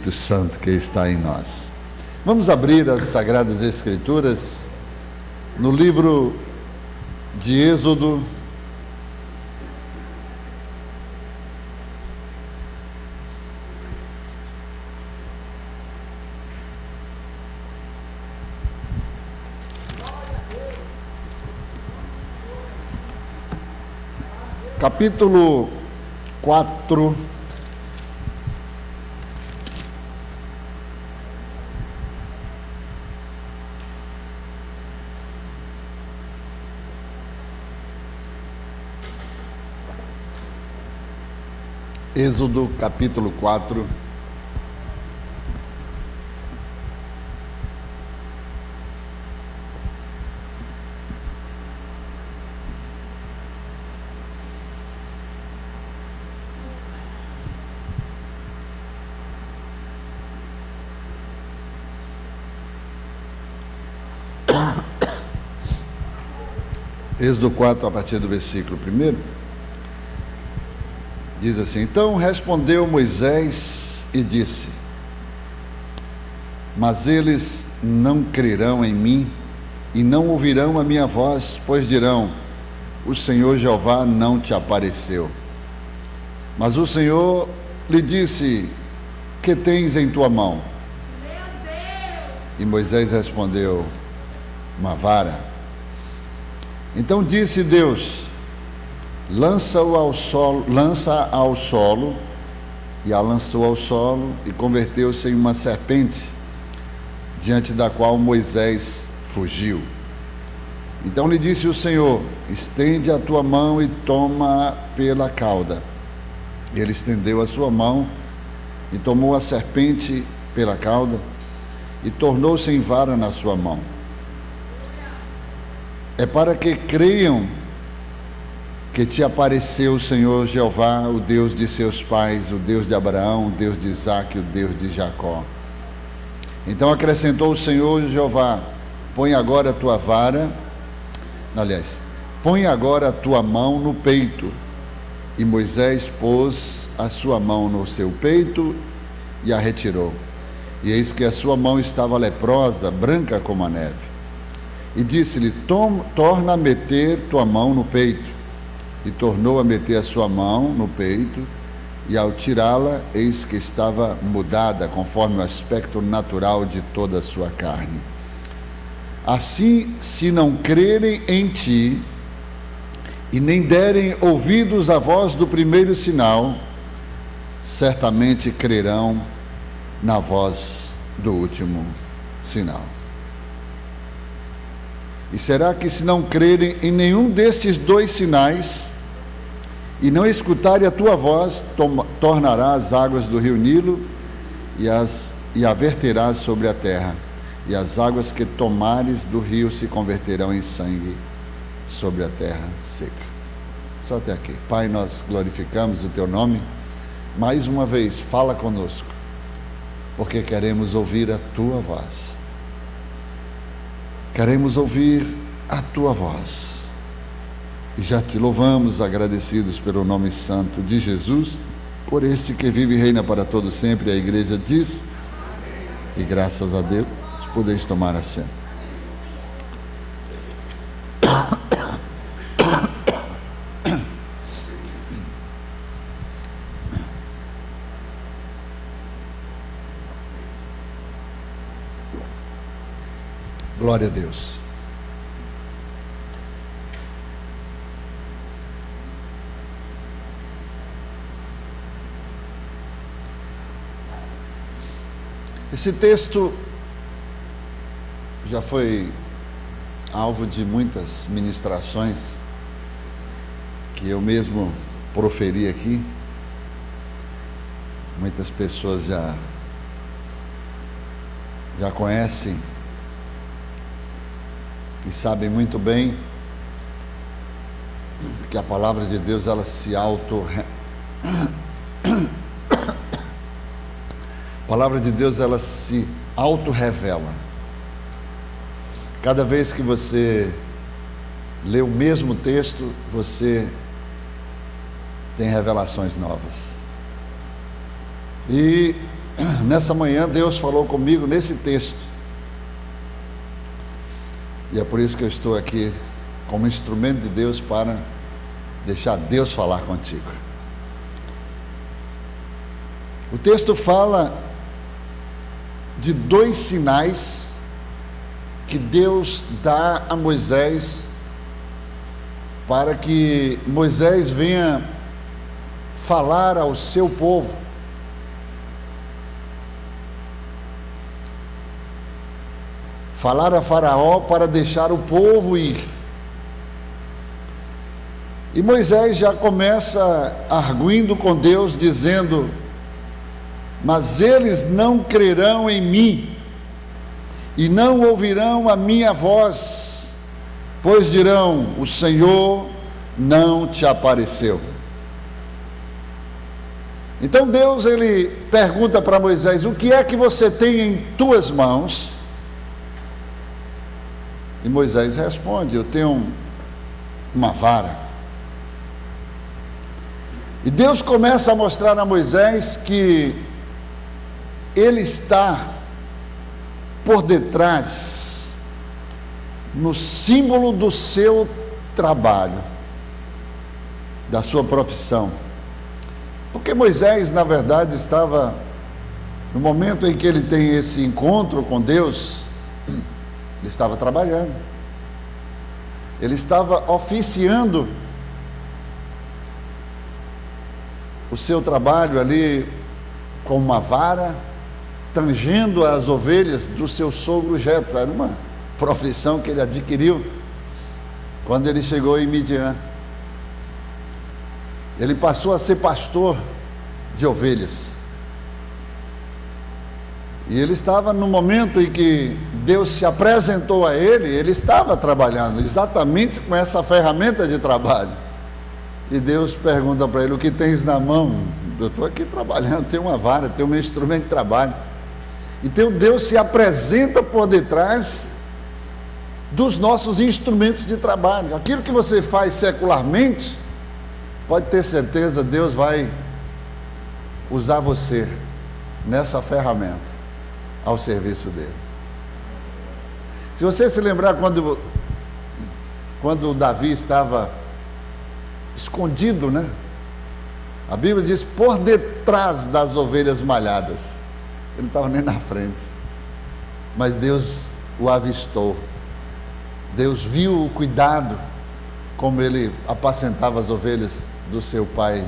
Espírito Santo que está em nós. Vamos abrir as Sagradas Escrituras no livro de Êxodo, capítulo 4. Êxodo capítulo 4. Êxodo 4, a partir do versículo 1. Diz assim: Então respondeu Moisés e disse: Mas eles não crerão em mim e não ouvirão a minha voz, pois dirão: O Senhor Jeová não te apareceu. Mas o Senhor lhe disse: Que tens em tua mão? Meu Deus! E Moisés respondeu: Uma vara. Então disse Deus: Lança-o ao solo, lança ao solo, e a lançou ao solo, e converteu-se em uma serpente, diante da qual Moisés fugiu. Então lhe disse o Senhor: Estende a tua mão e toma pela cauda. Ele estendeu a sua mão e tomou a serpente pela cauda, e tornou-se em vara na sua mão. É para que creiam que te apareceu o Senhor Jeová, o Deus de seus pais, o Deus de Abraão, o Deus de Isaque, o Deus de Jacó. Então acrescentou o Senhor Jeová: põe agora a tua mão no peito. E Moisés pôs a sua mão no seu peito e a retirou. E eis que a sua mão estava leprosa, branca como a neve. E disse-lhe: torna a meter tua mão no peito. E tornou a meter a sua mão no peito, e ao tirá-la, eis que estava mudada, conforme o aspecto natural de toda a sua carne. Assim, se não crerem em ti, e nem derem ouvidos à voz do primeiro sinal, certamente crerão na voz do último sinal. E será que, se não crerem em nenhum destes dois sinais, e não escutarem a tua voz, tornarás as águas do rio Nilo e a verterás sobre a terra, e as águas que tomares do rio se converterão em sangue sobre a terra seca. Só até aqui. Pai, nós glorificamos o teu nome. Mais uma vez, fala conosco, porque queremos ouvir a tua voz. Queremos ouvir a tua voz. E já te louvamos, agradecidos pelo nome santo de Jesus, por este que vive e reina para todo sempre. A igreja diz: amém. E graças a Deus, podeis tomar assento. Glória a Deus. Esse texto já foi alvo de muitas ministrações que eu mesmo proferi aqui. Muitas pessoas já conhecem e sabem muito bem que a palavra de Deus, ela se A palavra de Deus, ela se auto-revela. Cada vez que você lê o mesmo texto, você tem revelações novas. E nessa manhã Deus falou comigo nesse texto. E é por isso que eu estou aqui como instrumento de Deus para deixar Deus falar contigo. O texto fala de 2 sinais que Deus dá a Moisés para que Moisés venha falar ao seu povo. Falar a Faraó para deixar o povo ir. E Moisés já começa arguindo com Deus, dizendo: mas eles não crerão em mim, e não ouvirão a minha voz, pois dirão: o Senhor não te apareceu. Então Deus, ele pergunta para Moisés: o que é que você tem em tuas mãos? E Moisés responde: eu tenho uma vara. E Deus começa a mostrar a Moisés que ele está por detrás, no símbolo do seu trabalho, da sua profissão. Porque Moisés, na verdade, estava, no momento em que ele tem esse encontro com Deus, ele estava trabalhando, ele estava oficiando o seu trabalho ali com uma vara, tangendo as ovelhas do seu sogro Jetro. Era uma profissão que ele adquiriu quando ele chegou em Midian. Ele passou a ser pastor de ovelhas. E ele estava no momento em que Deus se apresentou a ele, ele estava trabalhando exatamente com essa ferramenta de trabalho. E Deus pergunta para ele: o que tens na mão? Eu estou aqui trabalhando, tenho uma vara, tenho um instrumento de trabalho. Então Deus se apresenta por detrás dos nossos instrumentos de trabalho. Aquilo que você faz secularmente, pode ter certeza, Deus vai usar você nessa ferramenta ao serviço dele. Se você se lembrar quando Davi estava escondido, né? A Bíblia diz: por detrás das ovelhas malhadas. Ele não estava nem na frente, mas Deus o avistou. Deus viu o cuidado como ele apacentava as ovelhas do seu pai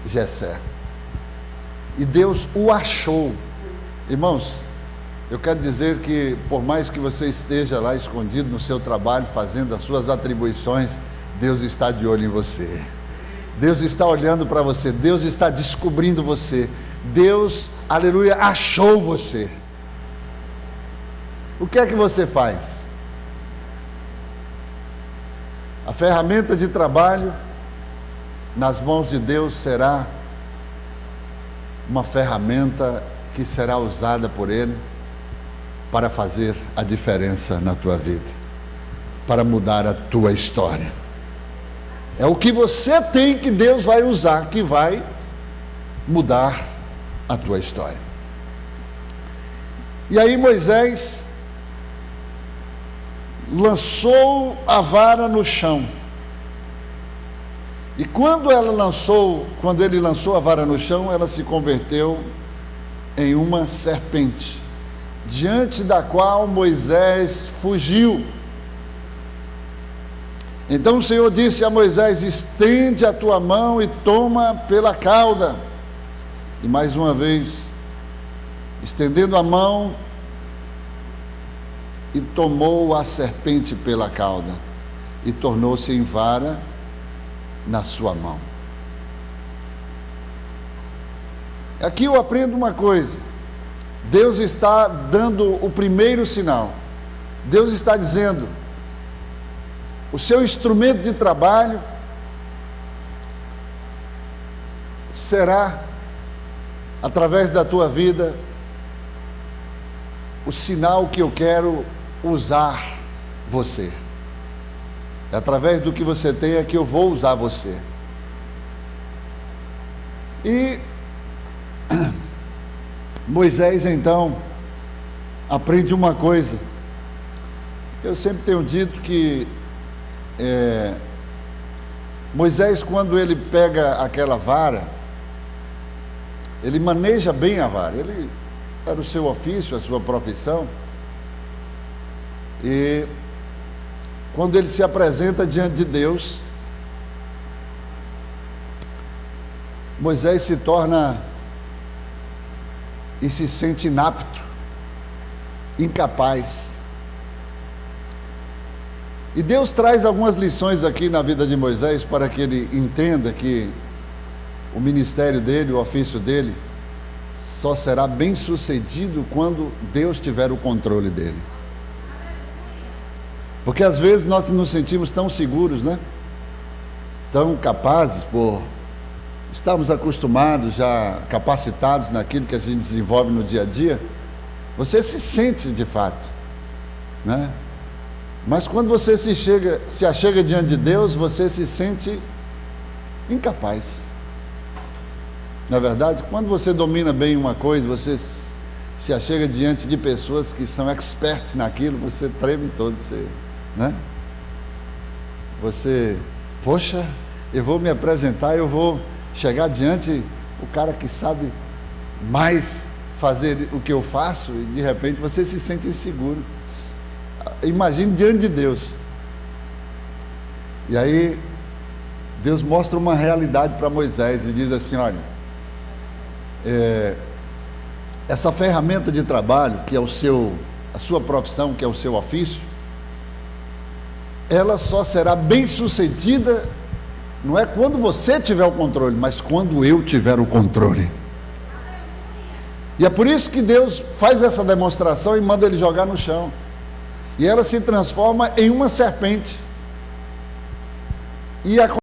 Jessé, e Deus o achou. Irmãos, eu quero dizer que por mais que você esteja lá escondido no seu trabalho, fazendo as suas atribuições, Deus está de olho em você. Deus está olhando para você, Deus está descobrindo você, Deus, aleluia, achou você. O que é que você faz? A ferramenta de trabalho nas mãos de Deus será uma ferramenta que será usada por Ele para fazer a diferença na tua vida, para mudar a tua história. É o que você tem que Deus vai usar, que vai mudar a tua história. E aí Moisés lançou a vara no chão. E quando ele lançou a vara no chão, ela se converteu em uma serpente, diante da qual Moisés fugiu. Então o Senhor disse a Moisés: estende a tua mão e toma pela cauda. E mais uma vez, estendendo a mão, e tomou a serpente pela cauda, e tornou-se em vara na sua mão. Aqui eu aprendo uma coisa: Deus está dando o primeiro sinal. Deus está dizendo: o seu instrumento de trabalho será, através da tua vida, o sinal que eu quero usar você. É através do que você tem é que eu vou usar você. E Moisés então aprende uma coisa. Eu sempre tenho dito que Moisés, quando ele pega aquela vara, ele maneja bem a vara. Ele era o seu ofício, a sua profissão. E quando ele se apresenta diante de Deus, Moisés se torna e se sente inapto, incapaz. E Deus traz algumas lições aqui na vida de Moisés para que ele entenda que o ministério dele, o ofício dele, só será bem sucedido quando Deus tiver o controle dele. Porque às vezes nós nos sentimos tão seguros, né? Tão capazes por estarmos acostumados, já capacitados naquilo que a gente desenvolve no dia a dia. Você se sente de fato, né? Mas quando você se achega diante de Deus, você se sente incapaz. Na verdade, quando você domina bem uma coisa, você se achega diante de pessoas que são experts naquilo, você treme todo, né? Você, poxa, eu vou me apresentar, eu vou chegar diante o cara que sabe mais fazer o que eu faço, e de repente você se sente inseguro. Imagine diante de Deus. E aí Deus mostra uma realidade para Moisés e diz assim: olha, essa ferramenta de trabalho, que é a sua profissão, que é o seu ofício, ela só será bem sucedida, não é quando você tiver o controle, mas quando eu tiver o controle. E é por isso que Deus faz essa demonstração e manda ele jogar no chão. E ela se transforma em uma serpente. E